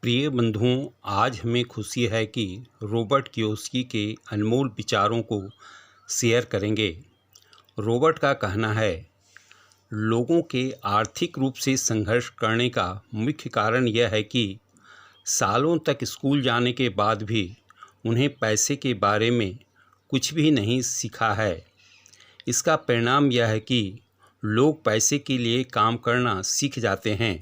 प्रिय बंधुओं, आज हमें खुशी है कि रॉबर्ट कियोसाकी के अनमोल विचारों को शेयर करेंगे। रॉबर्ट का कहना है, लोगों के आर्थिक रूप से संघर्ष करने का मुख्य कारण यह है कि सालों तक स्कूल जाने के बाद भी उन्हें पैसे के बारे में कुछ भी नहीं सीखा है। इसका परिणाम यह है कि लोग पैसे के लिए काम करना सीख जाते हैं,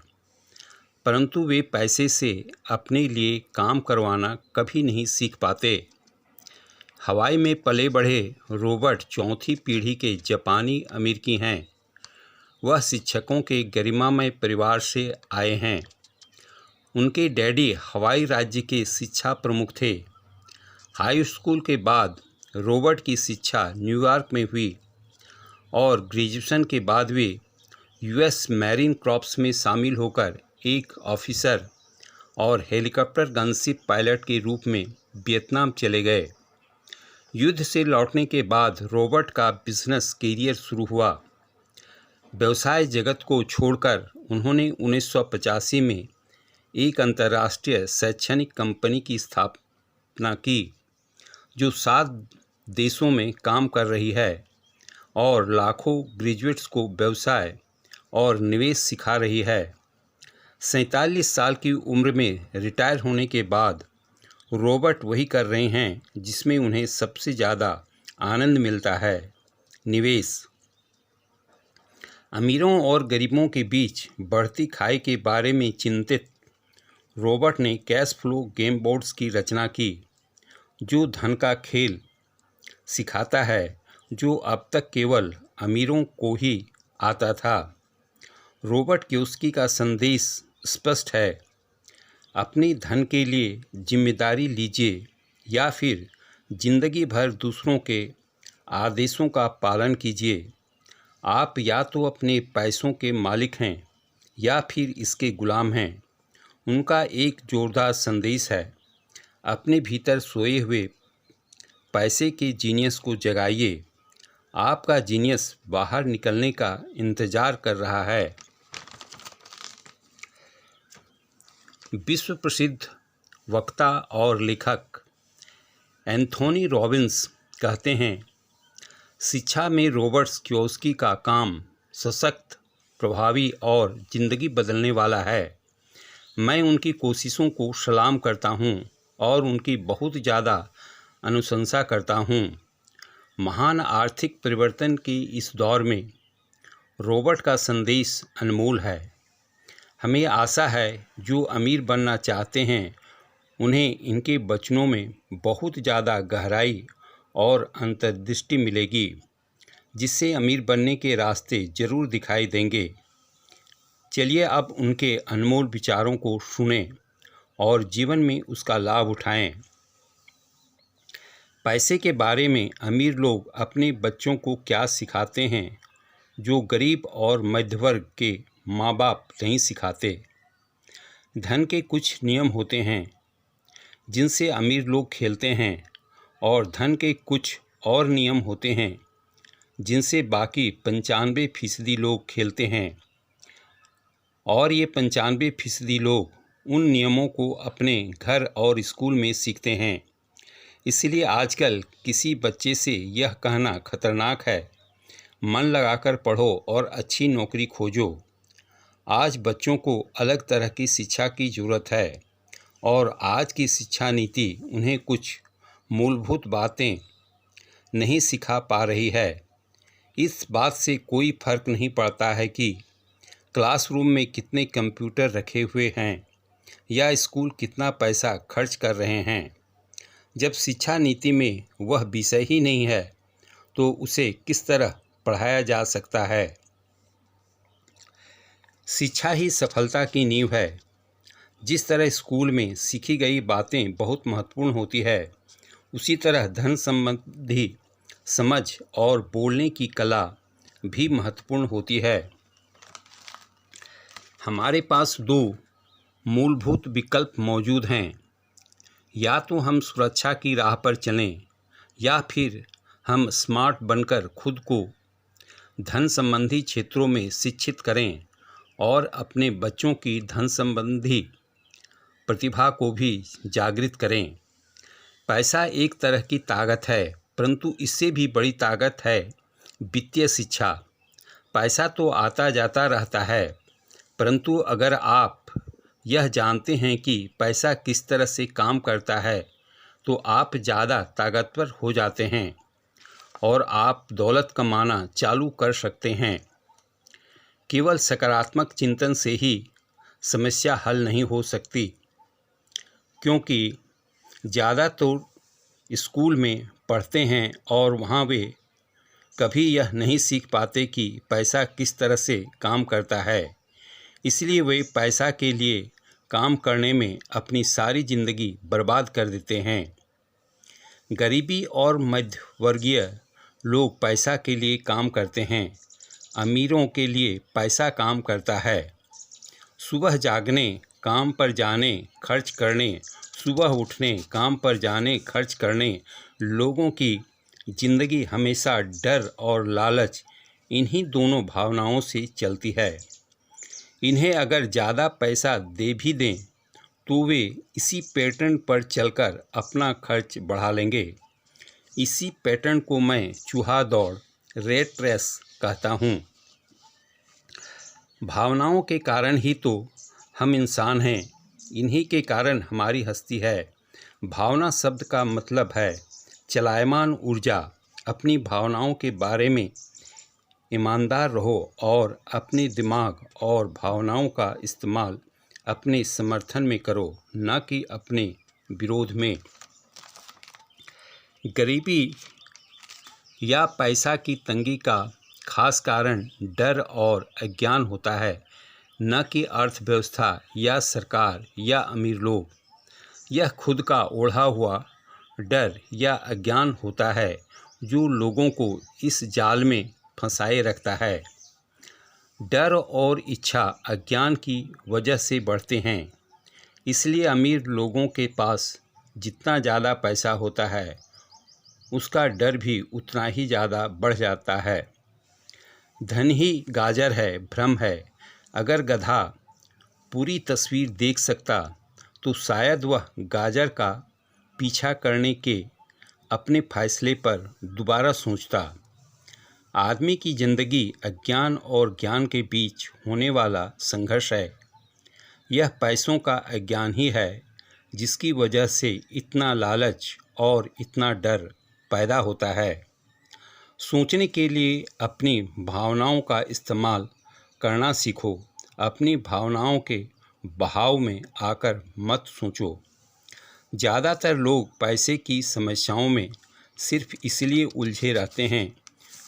परंतु वे पैसे से अपने लिए काम करवाना कभी नहीं सीख पाते। हवाई में पले बढ़े रॉबर्ट चौथी पीढ़ी के जापानी अमेरिकी हैं। वह शिक्षकों के गरिमामय परिवार से आए हैं। उनके डैडी हवाई राज्य के शिक्षा प्रमुख थे। हाई स्कूल के बाद रॉबर्ट की शिक्षा न्यूयॉर्क में हुई और ग्रेजुएशन के बाद वे यूएस मैरीन कॉर्प्स में शामिल होकर एक ऑफिसर और हेलीकॉप्टर गनशिप पायलट के रूप में वियतनाम चले गए। युद्ध से लौटने के बाद रॉबर्ट का बिजनेस करियर शुरू हुआ। व्यवसाय जगत को छोड़कर उन्होंने 1985 में एक अंतर्राष्ट्रीय शैक्षणिक कंपनी की स्थापना की, जो 7 देशों में काम कर रही है और लाखों ग्रेजुएट्स को व्यवसाय और निवेश सिखा रही है। 47 साल की उम्र में रिटायर होने के बाद रॉबर्ट वही कर रहे हैं जिसमें उन्हें सबसे ज़्यादा आनंद मिलता है, निवेश। अमीरों और गरीबों के बीच बढ़ती खाई के बारे में चिंतित रॉबर्ट ने कैश फ्लो गेम बोर्ड्स की रचना की, जो धन का खेल सिखाता है, जो अब तक केवल अमीरों को ही आता था। रॉबर्ट कियोसाकी का संदेश स्पष्ट है, अपने धन के लिए जिम्मेदारी लीजिए या फिर जिंदगी भर दूसरों के आदेशों का पालन कीजिए। आप या तो अपने पैसों के मालिक हैं या फिर इसके गुलाम हैं। उनका एक जोरदार संदेश है, अपने भीतर सोए हुए पैसे के जीनियस को जगाइए। आपका जीनियस बाहर निकलने का इंतज़ार कर रहा है। विश्व प्रसिद्ध वक्ता और लेखक एंथोनी रॉबिन्स कहते हैं, शिक्षा में रॉबर्ट कियोसाकी का काम सशक्त, प्रभावी और ज़िंदगी बदलने वाला है। मैं उनकी कोशिशों को सलाम करता हूं और उनकी बहुत ज़्यादा अनुशंसा करता हूं। महान आर्थिक परिवर्तन के इस दौर में रॉबर्ट का संदेश अनमोल है। हमें आशा है जो अमीर बनना चाहते हैं उन्हें इनके वचनों में बहुत ज़्यादा गहराई और अंतर्दृष्टि मिलेगी, जिससे अमीर बनने के रास्ते ज़रूर दिखाई देंगे। चलिए अब उनके अनमोल विचारों को सुनें और जीवन में उसका लाभ उठाएं। पैसे के बारे में अमीर लोग अपने बच्चों को क्या सिखाते हैं जो गरीब और मध्य वर्ग के माँ बाप नहीं सिखाते। धन के कुछ नियम होते हैं जिनसे अमीर लोग खेलते हैं और धन के कुछ और नियम होते हैं जिनसे बाकी 95% लोग खेलते हैं, और ये 95% लोग उन नियमों को अपने घर और स्कूल में सीखते हैं। इसलिए आजकल किसी बच्चे से यह कहना खतरनाक है, मन लगाकर पढ़ो और अच्छी नौकरी खोजो। आज बच्चों को अलग तरह की शिक्षा की ज़रूरत है और आज की शिक्षा नीति उन्हें कुछ मूलभूत बातें नहीं सिखा पा रही है। इस बात से कोई फर्क नहीं पड़ता है कि क्लासरूम में कितने कंप्यूटर रखे हुए हैं या स्कूल कितना पैसा खर्च कर रहे हैं। जब शिक्षा नीति में वह विषय ही नहीं है तो उसे किस तरह पढ़ाया जा सकता है। शिक्षा ही सफलता की नींव है। जिस तरह स्कूल में सीखी गई बातें बहुत महत्वपूर्ण होती है, उसी तरह धन संबंधी समझ और बोलने की कला भी महत्वपूर्ण होती है। हमारे पास 2 मूलभूत विकल्प मौजूद हैं, या तो हम सुरक्षा की राह पर चलें या फिर हम स्मार्ट बनकर खुद को धन संबंधी क्षेत्रों में शिक्षित करें और अपने बच्चों की धन संबंधी प्रतिभा को भी जागृत करें। पैसा एक तरह की ताकत है, परंतु इससे भी बड़ी ताकत है वित्तीय शिक्षा। पैसा तो आता जाता रहता है, परंतु अगर आप यह जानते हैं कि पैसा किस तरह से काम करता है तो आप ज़्यादा ताकतवर हो जाते हैं और आप दौलत कमाना चालू कर सकते हैं। केवल सकारात्मक चिंतन से ही समस्या हल नहीं हो सकती, क्योंकि ज़्यादा तो स्कूल में पढ़ते हैं और वहाँ वे कभी यह नहीं सीख पाते कि पैसा किस तरह से काम करता है। इसलिए वे पैसा के लिए काम करने में अपनी सारी ज़िंदगी बर्बाद कर देते हैं। गरीबी और मध्यवर्गीय लोग पैसा के लिए काम करते हैं, अमीरों के लिए पैसा काम करता है। सुबह जागने, काम पर जाने, खर्च करने, सुबह उठने, काम पर जाने, खर्च करने, लोगों की ज़िंदगी हमेशा डर और लालच, इन्हीं दोनों भावनाओं से चलती है। इन्हें अगर ज़्यादा पैसा दे भी दें तो वे इसी पैटर्न पर चलकर अपना खर्च बढ़ा लेंगे। इसी पैटर्न को मैं चूहा दौड़, रेट रेस कहता हूँ। भावनाओं के कारण ही तो हम इंसान हैं, इन्हीं के कारण हमारी हस्ती है। भावना शब्द का मतलब है चलायमान ऊर्जा। अपनी भावनाओं के बारे में ईमानदार रहो और अपने दिमाग और भावनाओं का इस्तेमाल अपने समर्थन में करो, न कि अपने विरोध में। गरीबी या पैसा की तंगी का खास कारण डर और अज्ञान होता है, न कि अर्थव्यवस्था या सरकार या अमीर लोग। यह खुद का ओढ़ा हुआ डर या अज्ञान होता है जो लोगों को इस जाल में फंसाए रखता है। डर और इच्छा अज्ञान की वजह से बढ़ते हैं। इसलिए अमीर लोगों के पास जितना ज़्यादा पैसा होता है उसका डर भी उतना ही ज़्यादा बढ़ जाता है। धन ही गाजर है, भ्रम है। अगर गधा पूरी तस्वीर देख सकता तो शायद वह गाजर का पीछा करने के अपने फैसले पर दोबारा सोचता। आदमी की ज़िंदगी अज्ञान और ज्ञान के बीच होने वाला संघर्ष है। यह पैसों का अज्ञान ही है जिसकी वजह से इतना लालच और इतना डर पैदा होता है। सोचने के लिए अपनी भावनाओं का इस्तेमाल करना सीखो। अपनी भावनाओं के बहाव में आकर मत सोचो। ज़्यादातर लोग पैसे की समस्याओं में सिर्फ इसलिए उलझे रहते हैं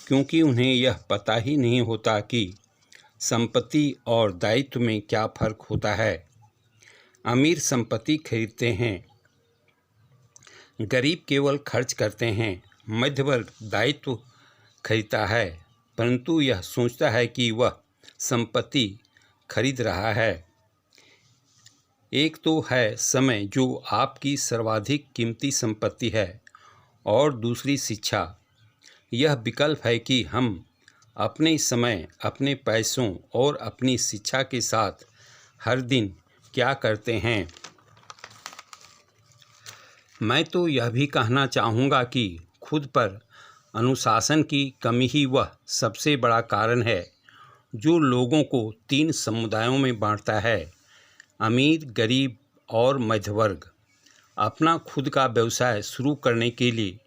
क्योंकि उन्हें यह पता ही नहीं होता कि संपत्ति और दायित्व में क्या फ़र्क होता है। अमीर संपत्ति खरीदते हैं, गरीब केवल खर्च करते हैं। मध्यवर्ग दायित्व खरीदता है, परंतु यह सोचता है कि वह संपत्ति खरीद रहा है। एक तो है समय, जो आपकी सर्वाधिक कीमती संपत्ति है, और दूसरी शिक्षा। यह विकल्प है कि हम अपने समय, अपने पैसों और अपनी शिक्षा के साथ हर दिन क्या करते हैं। मैं तो यह भी कहना चाहूँगा कि खुद पर अनुशासन की कमी ही वह सबसे बड़ा कारण है जो लोगों को 3 समुदायों में बांटता है: अमीर, गरीब और मध्यवर्ग। अपना खुद का व्यवसाय शुरू करने के लिए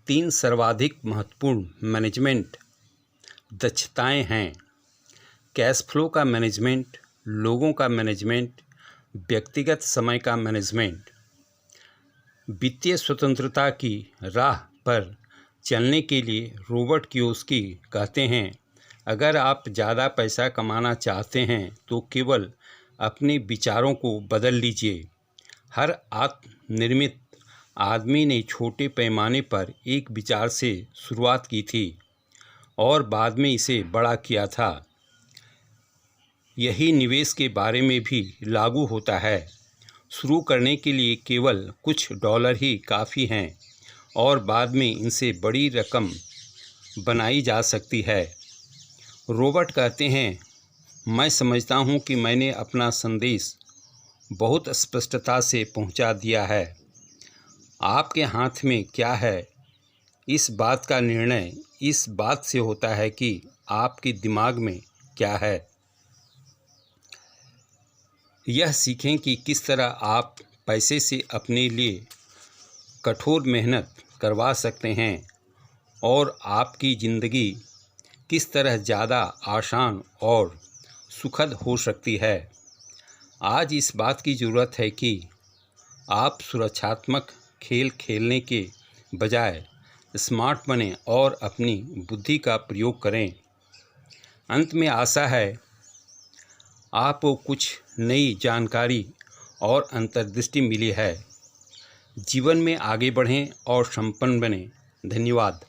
3 सर्वाधिक महत्वपूर्ण मैनेजमेंट दक्षताएं हैं: कैश फ्लो का मैनेजमेंट, लोगों का मैनेजमेंट, व्यक्तिगत समय का मैनेजमेंट। वित्तीय स्वतंत्रता की राह पर चलने के लिए रॉबर्ट कियोसाकी कहते हैं, अगर आप ज़्यादा पैसा कमाना चाहते हैं तो केवल अपने विचारों को बदल लीजिए। हर आत्मनिर्मित आदमी ने छोटे पैमाने पर एक विचार से शुरुआत की थी और बाद में इसे बड़ा किया था। यही निवेश के बारे में भी लागू होता है। शुरू करने के लिए केवल कुछ डॉलर ही काफ़ी हैं और बाद में इनसे बड़ी रकम बनाई जा सकती है। रॉबर्ट कहते हैं, मैं समझता हूँ कि मैंने अपना संदेश बहुत स्पष्टता से पहुंचा दिया है। आपके हाथ में क्या है, इस बात का निर्णय इस बात से होता है कि आपके दिमाग में क्या है। यह सीखें कि किस तरह आप पैसे से अपने लिए कठोर मेहनत करवा सकते हैं और आपकी ज़िंदगी किस तरह ज़्यादा आसान और सुखद हो सकती है। आज इस बात की ज़रूरत है कि आप सुरक्षात्मक खेल खेलने के बजाय स्मार्ट बनें और अपनी बुद्धि का प्रयोग करें। अंत में आशा है आपको कुछ नई जानकारी और अंतर्दृष्टि मिली है। जीवन में आगे बढ़ें और संपन्न बनें। धन्यवाद।